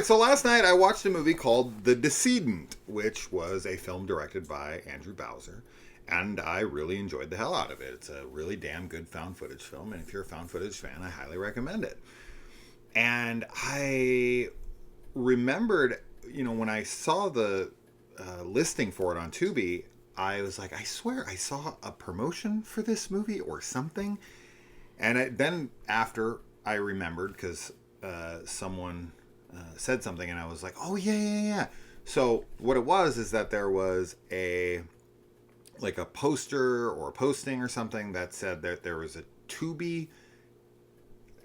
right, so last night I watched a movie called The Decedent, which was a film directed by Andrew Bowser, and I really enjoyed the hell out of it. It's a really damn good found footage film, and if you're a found footage fan, I highly recommend it. And I remembered, when I saw the listing for it on Tubi, I was like, I swear I saw a promotion for this movie or something. And then after I remembered, because someone said something, and I was like, oh, yeah, yeah, yeah. So what it was is that there was a poster or a posting or something that said that there was a Tubi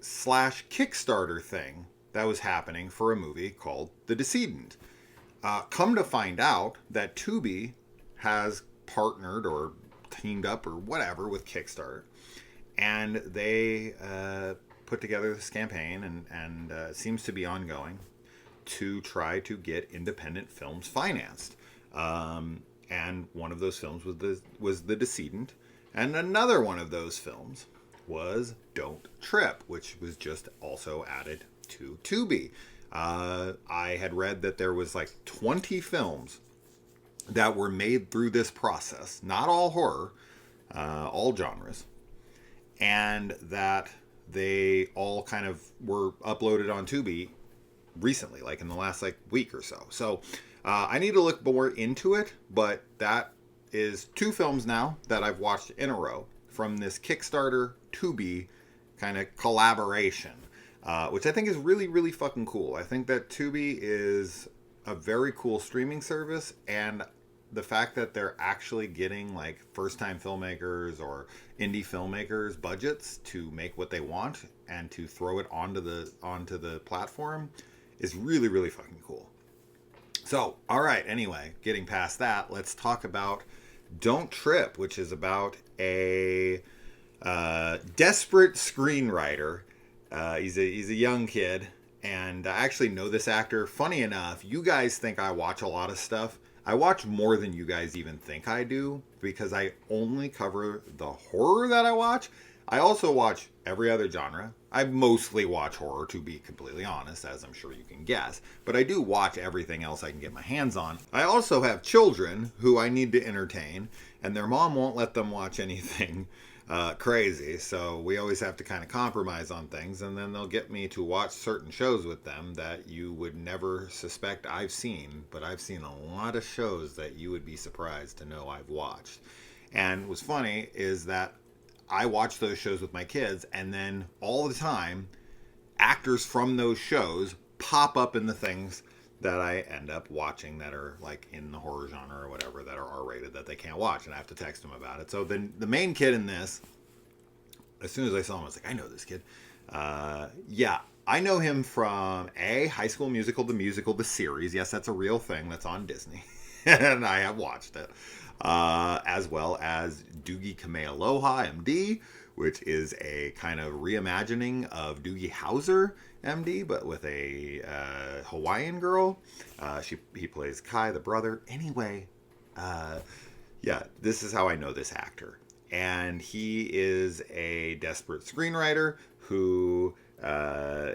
/ Kickstarter thing that was happening for a movie called The Decedent. Come to find out that Tubi has partnered or teamed up or whatever with Kickstarter, and they put together this campaign, and seems to be ongoing, to try to get independent films financed. And one of those films was The Decedent, and another one of those films was Don't Trip, which was just also added to Tubi. I had read that there was 20 films that were made through this process, not all horror, all genres, and that they all kind of were uploaded on Tubi recently, in the last week or so. So I need to look more into it, but that is 2 films now that I've watched in a row from this Kickstarter Tubi kind of collaboration, which I think is really, really fucking cool. I think that Tubi is a very cool streaming service, and the fact that they're actually getting first-time filmmakers or indie filmmakers budgets to make what they want and to throw it onto the platform is really, really fucking cool. So, all right, anyway, getting past that, let's talk about Don't Trip, which is about a desperate screenwriter. He's a young kid, and I actually know this actor. Funny enough, you guys think I watch a lot of stuff. I watch more than you guys even think I do, because I only cover the horror that I watch. I also watch every other genre. I mostly watch horror, to be completely honest, as I'm sure you can guess. But I do watch everything else I can get my hands on. I also have children who I need to entertain, and their mom won't let them watch anything crazy. So we always have to kind of compromise on things, and then they'll get me to watch certain shows with them that you would never suspect I've seen. But I've seen a lot of shows that you would be surprised to know I've watched. And what's funny is that I watch those shows with my kids, and then all the time, actors from those shows pop up in the things that I end up watching that are in the horror genre or whatever, that are R-rated, that they can't watch, and I have to text them about it. So the main kid in this, as soon as I saw him, I was like, I know this kid. Yeah, I know him from High School Musical, the series. Yes, that's a real thing that's on Disney, and I have watched it. As well as Doogie Kamealoha, MD, which is a kind of reimagining of Doogie Howser, MD, but with a Hawaiian girl. He plays Kai, the brother. Anyway, yeah, this is how I know this actor. And he is a desperate screenwriter who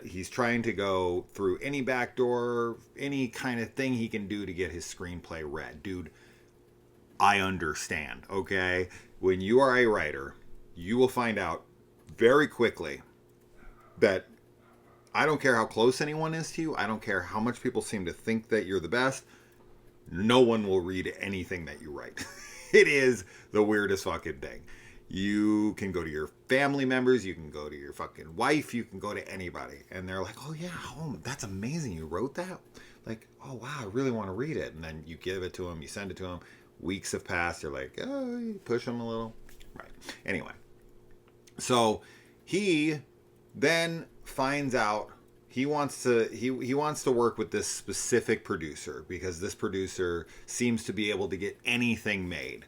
he's trying to go through any back door, any kind of thing he can do to get his screenplay read. Dude, I understand, okay? When you are a writer, you will find out very quickly that I don't care how close anyone is to you. I don't care how much people seem to think that you're the best. No one will read anything that you write. It is the weirdest fucking thing. You can go to your family members, you can go to your fucking wife, you can go to anybody, and they're like, oh yeah, that's amazing, you wrote that? Oh wow, I really want to read it. And then you give it to them, you send it to them. Weeks have passed. You're like, oh, you push him a little. Right. Anyway. So he then finds out he wants to work with this specific producer, because this producer seems to be able to get anything made.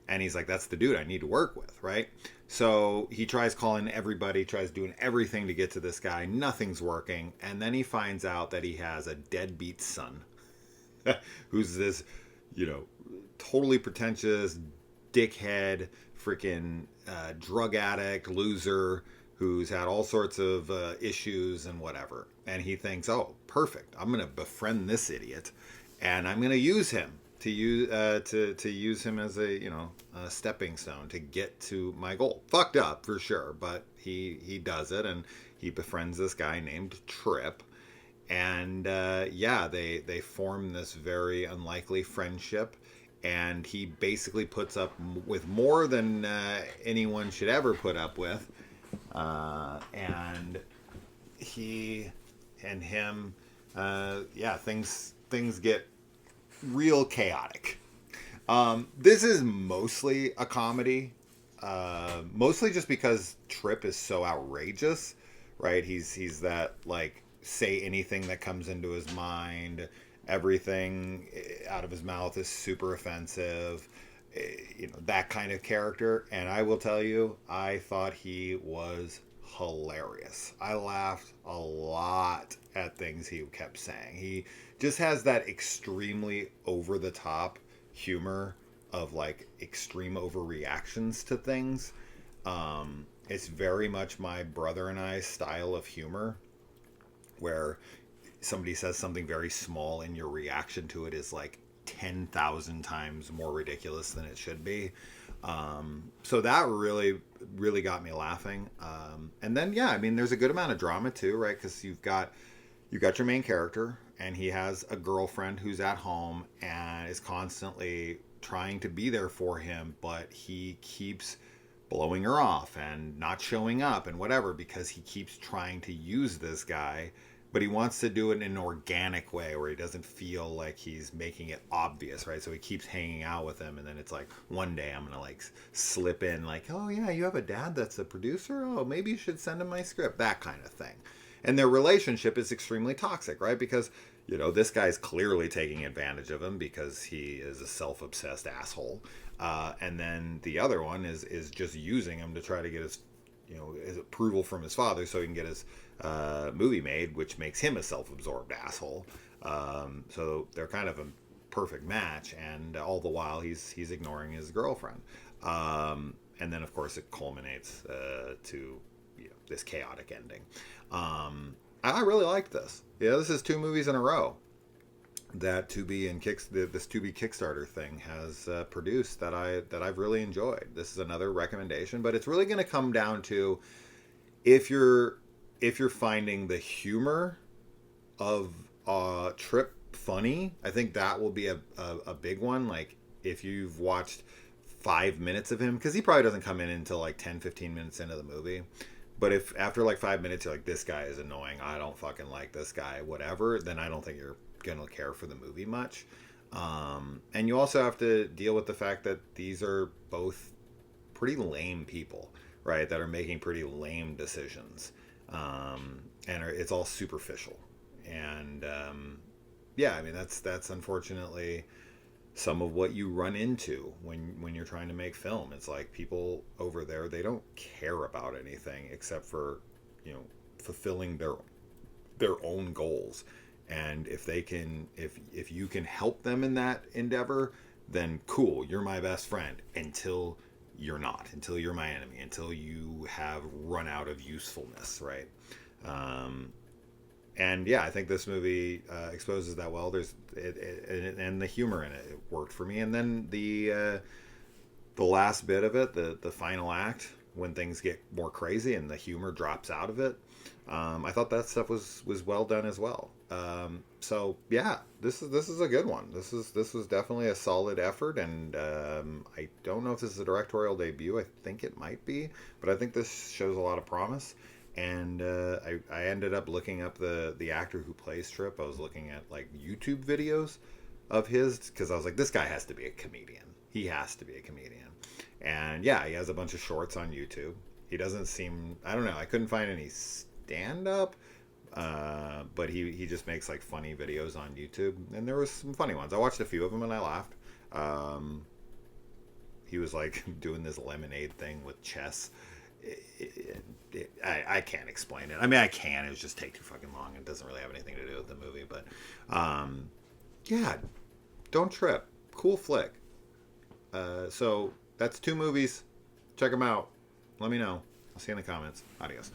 And he's like, that's the dude I need to work with, right? So he tries calling everybody, tries doing everything to get to this guy. Nothing's working. And then he finds out that he has a deadbeat son who's this, totally pretentious, dickhead, freaking drug addict, loser, who's had all sorts of issues and whatever. And he thinks, oh, perfect. I'm going to befriend this idiot, and I'm going to use him to use him as a stepping stone to get to my goal. Fucked up for sure, but he does it, and he befriends this guy named Trip. And they form this very unlikely friendship, and he basically puts up with more than anyone should ever put up with, and he and him, things get real chaotic. This is mostly a comedy, mostly just because Trip is so outrageous, right? He's that, like, say anything that comes into his mind. Everything out of his mouth is super offensive, that kind of character. And I will tell you, I thought he was hilarious. I laughed a lot at things he kept saying. He just has that extremely over the top humor of, like, extreme overreactions to things. It's very much my brother and I style of humor, where somebody says something very small and your reaction to it is like 10,000 times more ridiculous than it should be. So that really, really got me laughing. And then, there's a good amount of drama too, right? Because you've got your main character, and he has a girlfriend who's at home and is constantly trying to be there for him, but he keeps blowing her off and not showing up and whatever, because he keeps trying to use this guy, but he wants to do it in an organic way where he doesn't feel like he's making it obvious, right? So he keeps hanging out with him, and then it's like, one day I'm gonna, like, slip in, like, oh yeah, you have a dad that's a producer? Oh, maybe you should send him my script, that kind of thing. And their relationship is extremely toxic, right? Because, this guy's clearly taking advantage of him because he is a self-obsessed asshole. And then the other one is just using him to try to get his approval from his father so he can get his movie made, which makes him a self-absorbed asshole. So they're kind of a perfect match, and all the while he's ignoring his girlfriend. And then, of course, it culminates to this chaotic ending. I really liked this. This is 2 movies in a row that Tubi and this Tubi Kickstarter thing has produced that I've really enjoyed. This is another recommendation, but it's really going to come down to if you're finding the humor of Trip funny. I think that will be a big one. Like, if you've watched 5 minutes of him, because he probably doesn't come in until like 10-15 minutes into the movie. But if after like 5 minutes you're like, this guy is annoying, I don't fucking like this guy, whatever, then I don't think you're gonna care for the movie much. And you also have to deal with the fact that these are both pretty lame people, right? That are making pretty lame decisions, and it's all superficial. And that's unfortunately some of what you run into when you're trying to make film. It's like, people over there, they don't care about anything except for fulfilling their own goals. And if you can help them in that endeavor, then cool, you're my best friend, until you're not, until you're my enemy, until you have run out of usefulness, right? And I think this movie exposes that well. And the humor in it worked for me. And then the last bit of it, the final act, when things get more crazy and the humor drops out of it, I thought that stuff was well done as well. This is a good one. This was definitely a solid effort, and I don't know if this is a directorial debut. I think it might be, but I think this shows a lot of promise. And I ended up looking up the actor who plays Trip. I was looking at like YouTube videos of his, because I was like, this guy has to be a comedian. He has to be a comedian. And he has a bunch of shorts on YouTube. He doesn't seem, I don't know, I couldn't find any stand-up, but he just makes like funny videos on YouTube. And there was some funny ones. I watched a few of them and I laughed. He was like doing this lemonade thing with chess. I can't explain it. I mean, I can. It would just take too fucking long. It doesn't really have anything to do with the movie. But, Don't Trip. Cool flick. So, that's 2 movies. Check them out. Let me know. I'll see you in the comments. Adios.